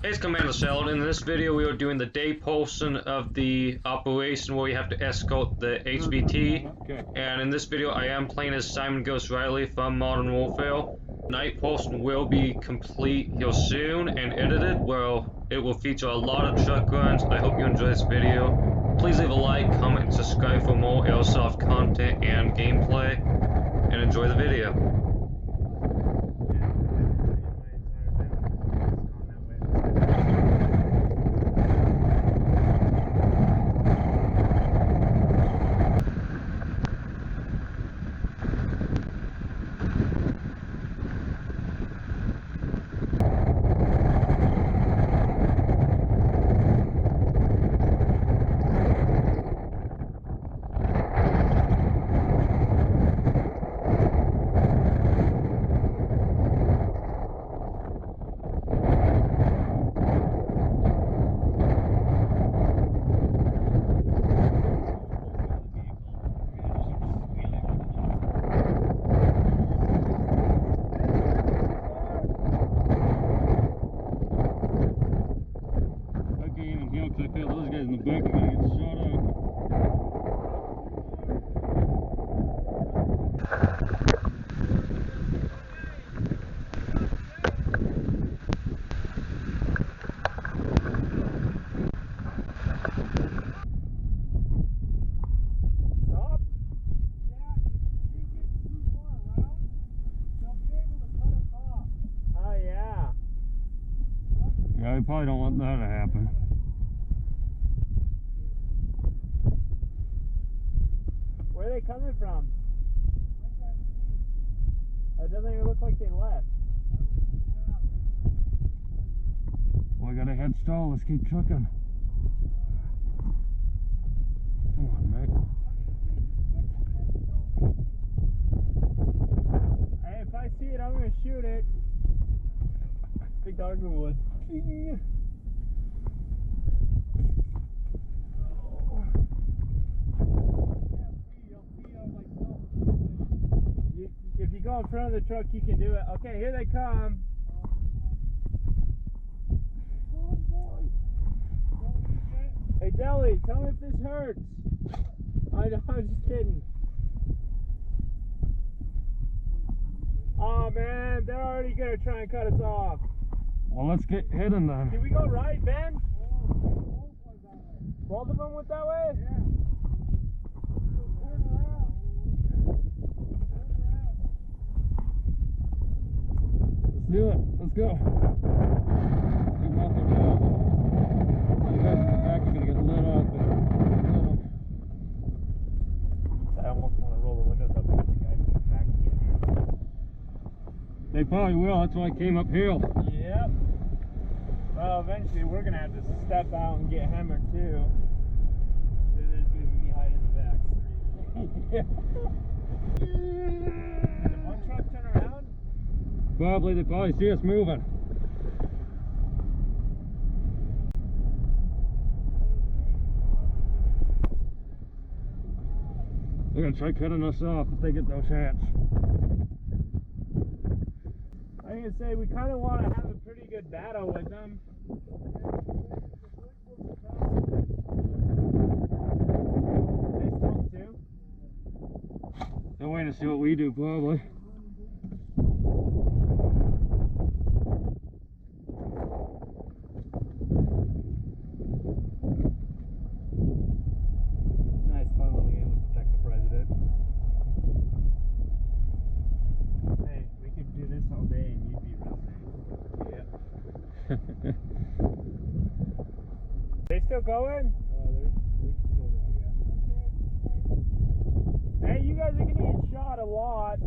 Hey, it's Commander Sheldon. In this video, we are doing the day portion of the operation where we have to escort the HVT. Okay. And in this video, I am playing as Simon Ghost Riley from Modern Warfare. Night portion will be complete here soon and edited, where it will feature a lot of truck runs. I hope you enjoy this video. Please leave a like, comment, and subscribe for more Airsoft content and gameplay. And enjoy the video. Yeah, we probably don't want that to happen. Where are they coming from? It doesn't even look like they left. Well, I got a head stall. Let's keep trucking. Come on, mate. Hey, if I see it, I'm gonna shoot it. Big Darkman wood. If you go in front of the truck, you can do it. Okay, here they come. Hey, Deli, tell me if this hurts. I know, I'm just kidding. Oh man, they're already gonna try and cut us off. Well, let's get hidden then. Can we go right, Ben? Both of them went that way? Yeah. Let's do it. Let's go. Keep nothing down. You guys in the back are going to get lit up. I almost want to roll the windows up and get the guys in the back and get hammered. They probably will. That's why I came uphill. Yep. Well, eventually we're going to have to step out and get hammered too. There's going to be me hiding in the back screaming. Did one truck turn around? Probably. They probably see us moving. They're going to try cutting us off if they get those hats. I was going to say, we kind of want to have a pretty good battle with them. They smoke too? They're waiting to see what we do, probably. Nice, fun little game to protect the president. Hey, we could do this all day and you'd be real safe. Yeah. They still going? They're still going, yeah. Hey, you guys are gonna get shot a lot.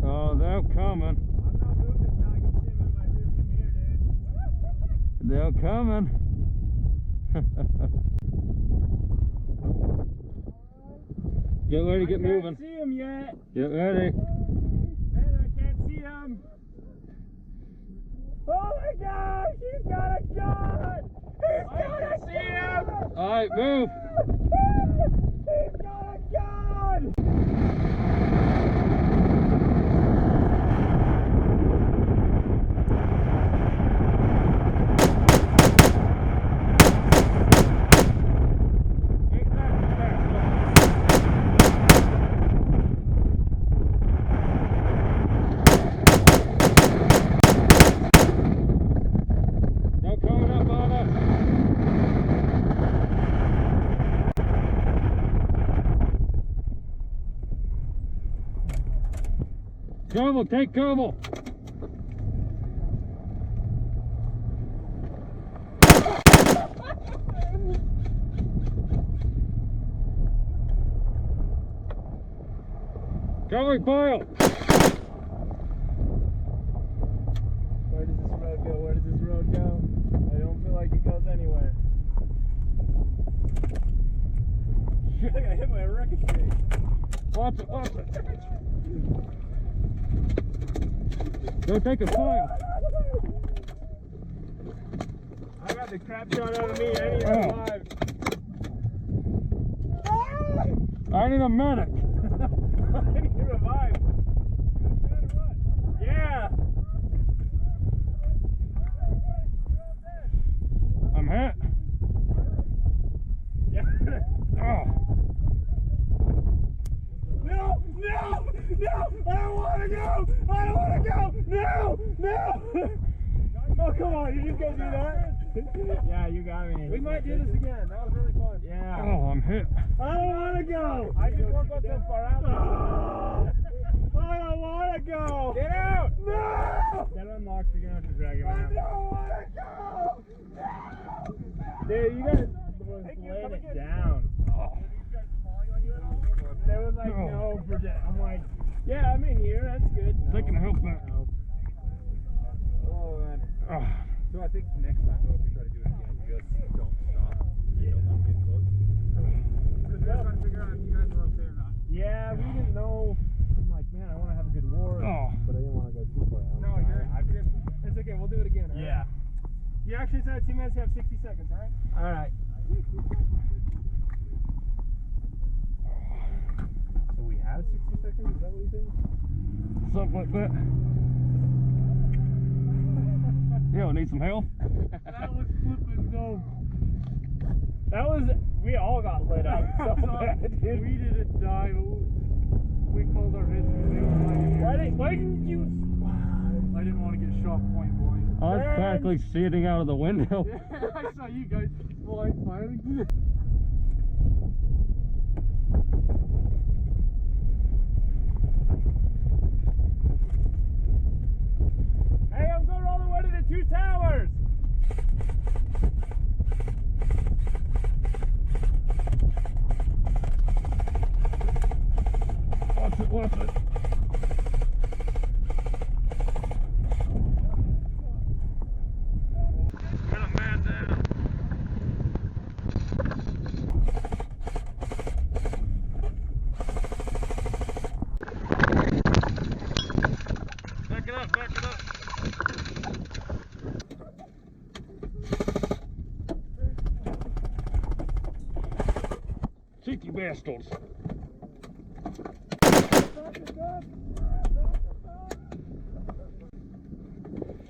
Oh, they're coming. I'm not moving until I can see them in my rearview mirror, dude. They're coming. Get ready, get moving. I can't see him yet. Get ready. Man, I can't see him. Oh my gosh, he's got a gun! He's got a gun! Alright, move. He's got a gun! They're coming up on us. Cover, take cover. Covering fire. Where does this road go? Where does this road go? I don't feel like it goes anywhere. I think I hit my ricochet. Watch it, watch it. They're taking fire. I got the crap shot out of me. I need to Oh. revive. I need a medic. I need to revive. Yeah. I'm hit. Yeah. Oh. No! No! No! I don't want to go! I don't want to go! No! No! Oh, come on. You just gonna do that? Yeah, you got me. We might do this again. That was really fun. Yeah. Oh, I'm hit. I don't want to go! I just won't go so far out. I don't want to go! Get out! No! Get unlocked. You're gonna have to drag him I out. don't want to go! Dude, you guys were laying it down. There was like no predict. I'm like, yeah, I'm in here. That's good. No. Taking a help back. No. Oh man. Oh. So I think next time though, if we try to do it again, just don't stop. You don't want to get close. Because we're trying to figure out if you guys were okay or not. Yeah, we didn't know. I'm like, man, I want to have a good war. Oh. But I didn't want to go too far out. No, it's okay. We'll do it again. Right? Yeah. You actually said 2 minutes. You have 60 seconds, right? All right. So we have 60 seconds? Is that what you said? Something like that. Yo, need some help? That was flipping dope. That was, we all got lit up so bad, dude. We didn't die. We called our heads. Why didn't you? I didn't want to get shot point blank. I was practically sitting out of the window. I saw you guys flying firing. Hey, I'm going all the way to the 2 towers. Watch it, watch it. Get a man down. Back it up, back it up. Cheeky bastards.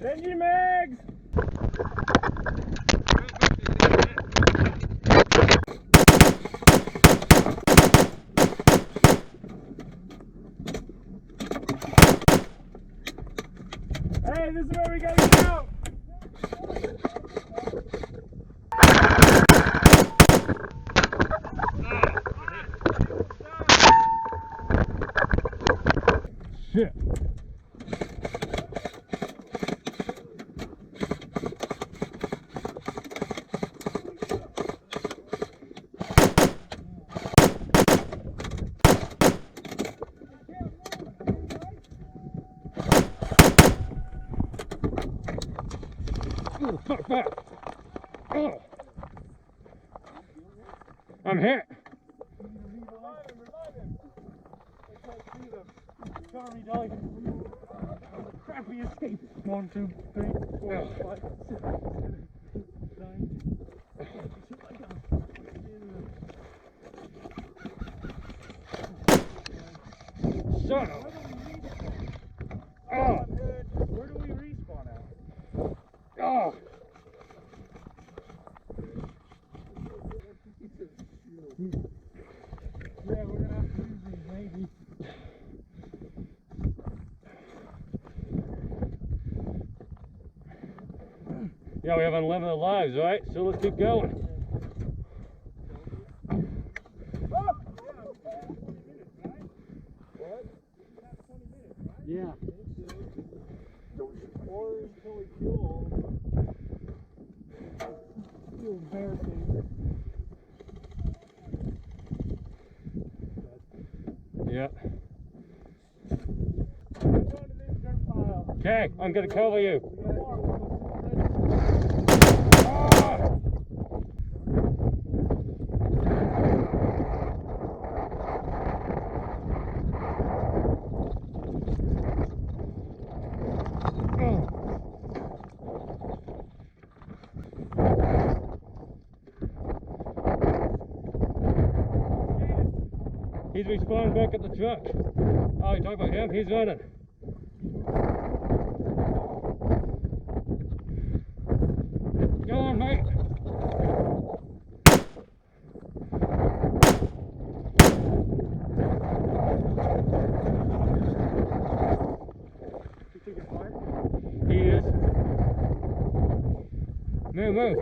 Benji Megs! Hey, this is where we gotta get out! Shit. Ooh, fuck back. Oh. I'm hit. Sorry, dog. Crappy escape. 1, 2, 3, 4, 5, 6, 7, 8, 9. son of a... Oh! Where do we respawn at? Oh! Yeah, we're gonna have to use these, maybe. Yeah, we have unlimited lives, right? So let's keep going. Yeah. Or until we kill. Feel embarrassing. Yeah. Go to this dirt pile. Okay, I'm gonna cover you. He's respawning back at the truck. Oh, you talking about him? He's running. Go on, mate. He is. Move, move.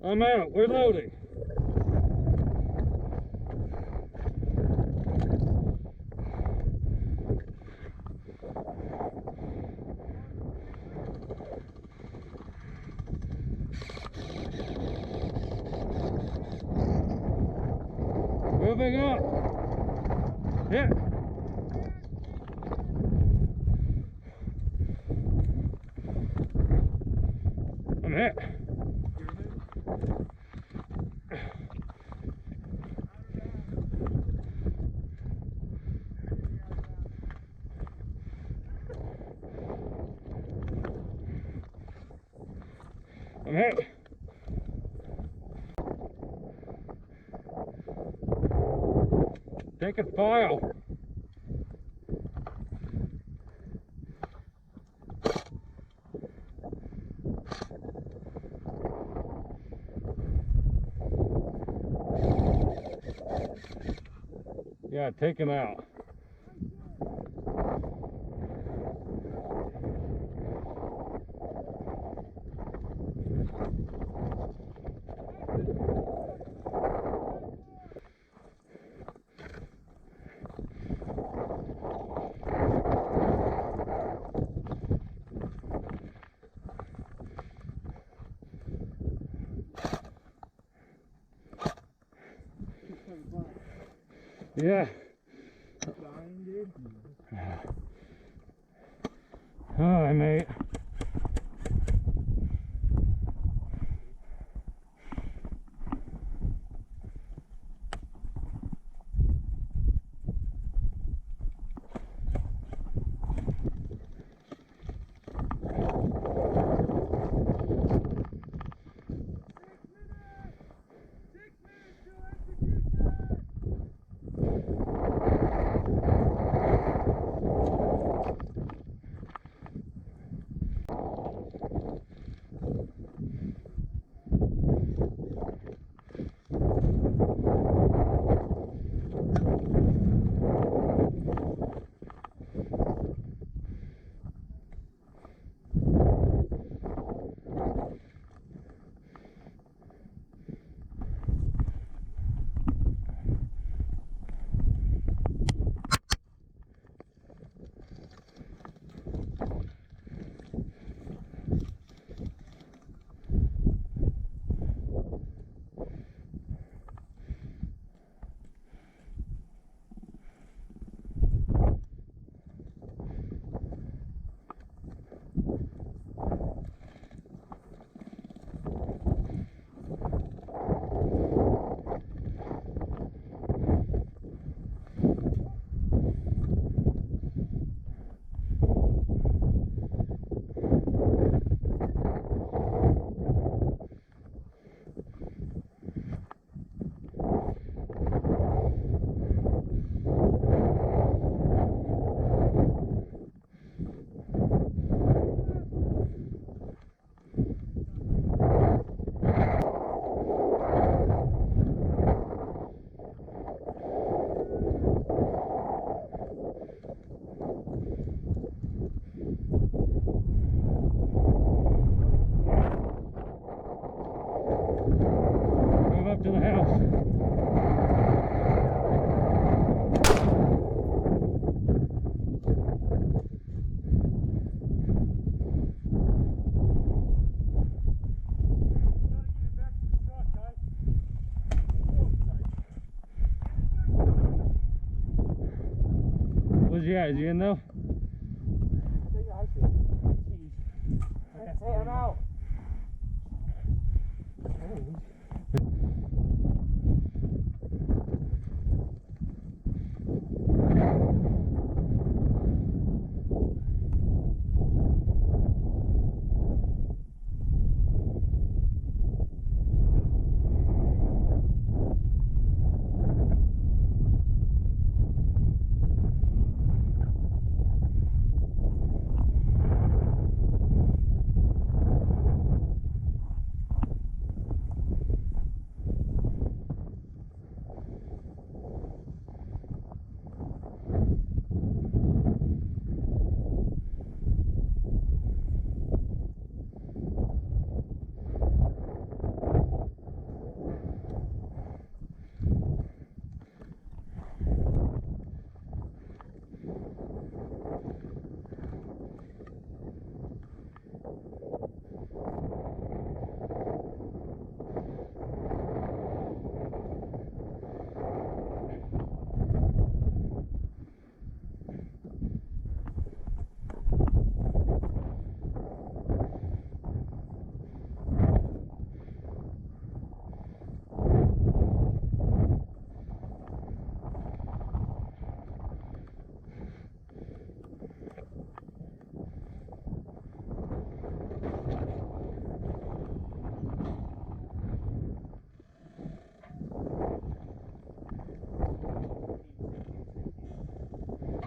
I'm out. We're loading. Moving up. Hit. I'm hit. I'm hit. Take a file. Yeah, take him out. Yeah. Hi, mate. Where's he at? Is he in though? Hey, I'm out.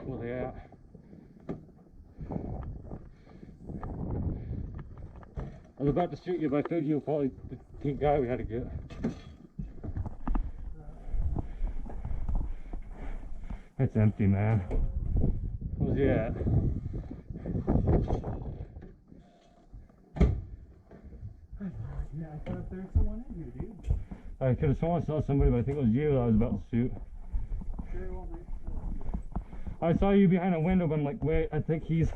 Where's he at? I was about to shoot you, but I figured you were probably the team guy we had to get. It's empty, man. Where's he at? Yeah, I thought there was someone in here, dude. I could have sworn I saw somebody, but I think it was you that I was about to shoot. I saw you behind a window, but I'm like, wait, I think he's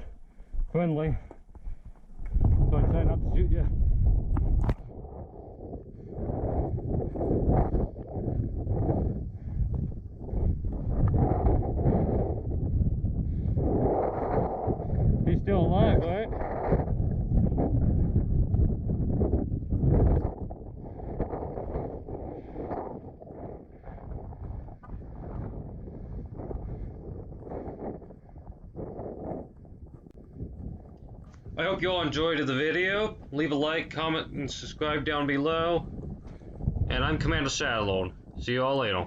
friendly. So I decided not to shoot you. He's still alive, right? I hope you all enjoyed the video. Leave a like, comment, and subscribe down below. And I'm Commander Saddlehorn. See you all later.